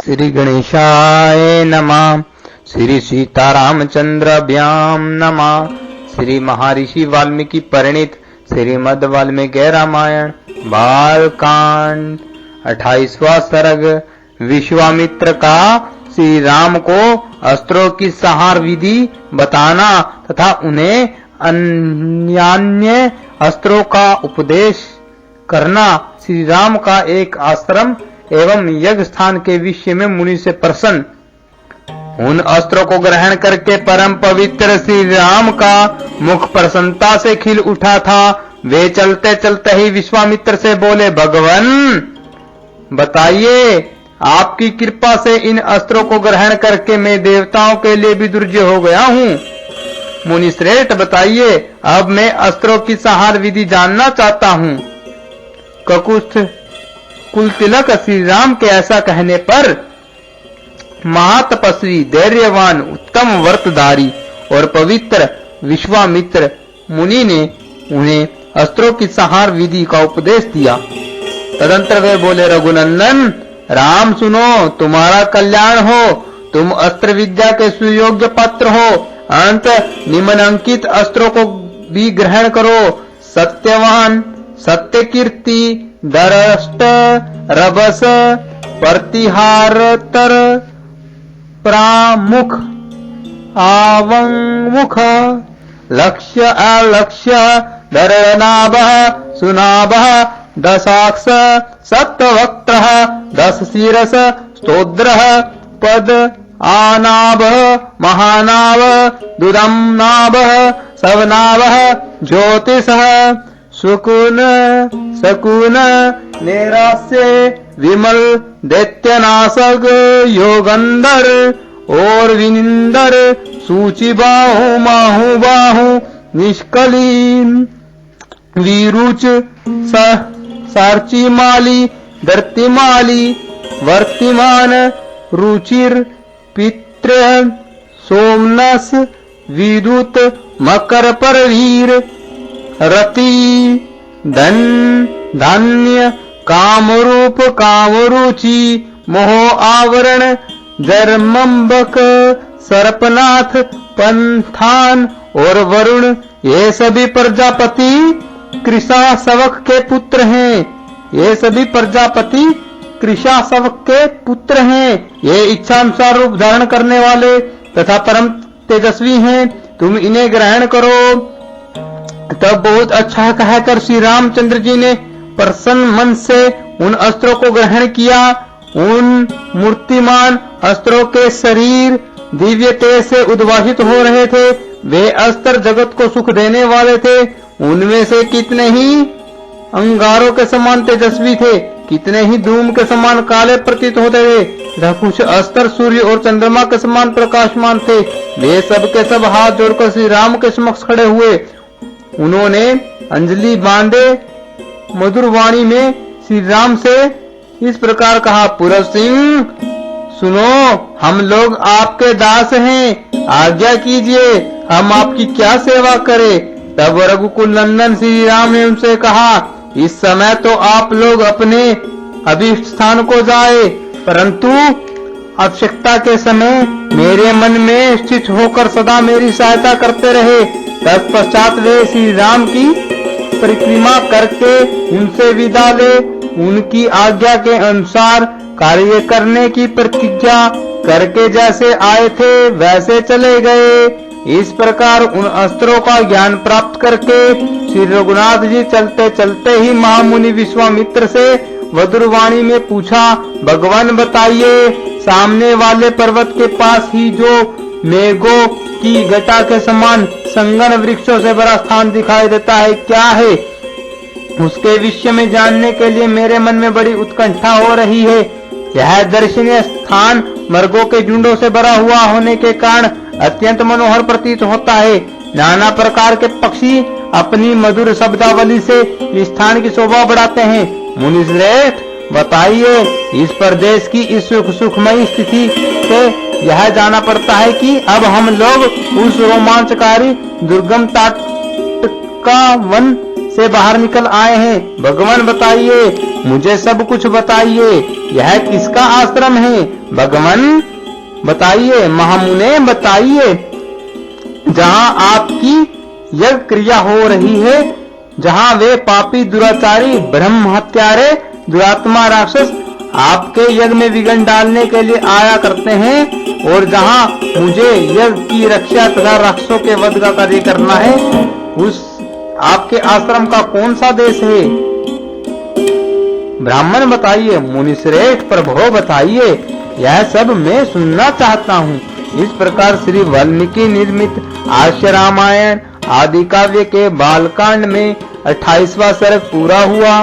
श्री गणेशाय नमः। श्री सीतारामचंद्राभ्याम नमः। श्री महर्षि वाल्मीकि परिणीत श्रीमद् वाल्मीकि रामायण बालकांड 28वां सर्ग। विश्वामित्र का श्री राम को अस्त्रों की संहार विधि बताना तथा उन्हें अन्य अस्त्रों का उपदेश करना। श्री राम का एक आश्रम एवं यज्ञ स्थान के विषय में मुनि से प्रसन्न। उन अस्त्रों को ग्रहण करके परम पवित्र श्री राम का मुख प्रसन्नता से खिल उठा था। वे चलते चलते ही विश्वामित्र से बोले, भगवान बताइए, आपकी कृपा से इन अस्त्रों को ग्रहण करके मैं देवताओं के लिए भी दुर्जय हो गया हूँ। मुनि श्रेष्ठ बताइए, अब मैं अस्त्रों की संहार विधि जानना चाहता हूँ। ककुस्थ कुलतिलक श्री राम के ऐसा कहने पर महातपस्वी, धैर्यवान, उत्तम व्रतधारी और पवित्र विश्वामित्र मुनि ने उन्हें अस्त्रों की संहार विधि का उपदेश दिया। तदंतर वे बोले, रघुनंदन राम सुनो, तुम्हारा कल्याण हो। तुम अस्त्र विद्या के सुयोग्य पात्र हो। अंत निम्नंकित अस्त्रों को भी ग्रहण करो। सत्यवान, सत्य कीर्ति, दरष्ट, रभस, प्रतिहारतर, प्रामुख, आवंमुख, लक्ष्य अलक्ष्य, दरनाभ, सुनाभ, दशाक्ष, सप्तवक्त्र, दश शिरस, स्तोद्र, पद, आनाभ, महानाभ, दुदम्नाभ, सवनाभ, ज्योतिष, सुकुन, सकुन, नैराश्य, विमल, दैत्यनाशक, योगंधर और विनिंदर, सूचिबाहु, माहुबाहु, निष्कलीन, वीरुच, सार्चिमाली, दर्तिमाली, वर्तिमान, रुचिर, पित्र, सोमनस, विद्युत, मकर परवीर, रति, धन, धान्य, कामरूप, कामरुचि, मोह आवरण, जर्मंबक, सर्पनाथ, पंथान और वरुण, ये सभी प्रजापति कृशासवक के पुत्र हैं। ये सभी प्रजापति कृशासवक के पुत्र हैं। ये इच्छानुसार रूप धारण करने वाले तथा परम तेजस्वी हैं। तुम इन्हें ग्रहण करो। तब बहुत अच्छा कहकर श्री रामचंद्र जी ने प्रसन्न मन से उन अस्त्रों को ग्रहण किया। उन मूर्तिमान अस्त्रों के शरीर दिव्य तेज से उद्भासित हो रहे थे। वे अस्त्र जगत को सुख देने वाले थे। उनमें से कितने ही अंगारों के समान तेजस्वी थे, कितने ही धूम के समान काले प्रतीत होते थे तथा कुछ अस्त्र सूर्य और चंद्रमा के समान प्रकाशमान थे। वे सब के सब हाथ जोड़कर श्री राम के समक्ष खड़े हुए। उन्होंने अंजलि बांधे मधुर वाणी में श्री राम से इस प्रकार कहा, पुरव सिंह सुनो, हम लोग आपके दास हैं, आज्ञा कीजिए, हम आपकी क्या सेवा करें। तब रघुकुल नंदन श्री राम ने उनसे कहा, इस समय तो आप लोग अपने अभीष्ट स्थान को जाए, परंतु आवश्यकता के समय मेरे मन में स्थित होकर सदा मेरी सहायता करते रहे। तत्पश्चात वे श्री राम की परिक्रमा करके उनसे विदा ले उनकी आज्ञा के अनुसार कार्य करने की प्रतिज्ञा करके जैसे आए थे वैसे चले गए। इस प्रकार उन अस्त्रों का ज्ञान प्राप्त करके श्री रघुनाथ जी चलते चलते ही महामुनि विश्वामित्र से मधुरवाणी में पूछा, भगवान बताइए, सामने वाले पर्वत के पास ही जो मेघों की घटा के समान संगन वृक्षों से बड़ा स्थान दिखाई देता है, क्या है? उसके विषय में जानने के लिए मेरे मन में बड़ी उत्कंठा हो रही है। यह दर्शनीय स्थान मृगों के झुंडों से भरा हुआ होने के कारण अत्यंत मनोहर प्रतीत होता है। नाना प्रकार के पक्षी अपनी मधुर शब्दावली से इस स्थान की शोभा बढ़ाते हैं। मुनि श्रेष्ठ बताइए, इस प्रदेश की इस सुखमयी स्थिति से यह जाना पड़ता है कि अब हम लोग उस रोमांचकारी दुर्गम ताटका वन से बाहर निकल आए हैं। भगवान बताइए, मुझे सब कुछ बताइए, यह किसका आश्रम है? भगवान बताइए, महामुने बताइए। जहां आपकी यज्ञ क्रिया हो रही है, जहां वे पापी दुराचारी ब्रह्म हत्यारे दुरात्मा राक्षस आपके यज्ञ में विघ्न डालने के लिए आया करते हैं, और जहां मुझे यज्ञ की रक्षा तथा राक्षसों के वध का कार्य करना है, उस आपके आश्रम का कौन सा देश है? ब्राह्मण बताइए। मुनि श्रेष्ठ प्रभो बताइए, यह सब मैं सुनना चाहता हूँ। इस प्रकार श्री वाल्मीकि निर्मित आश्य रामायण आदि काव्य के बालकांड में 28वां सर्ग पूरा हुआ।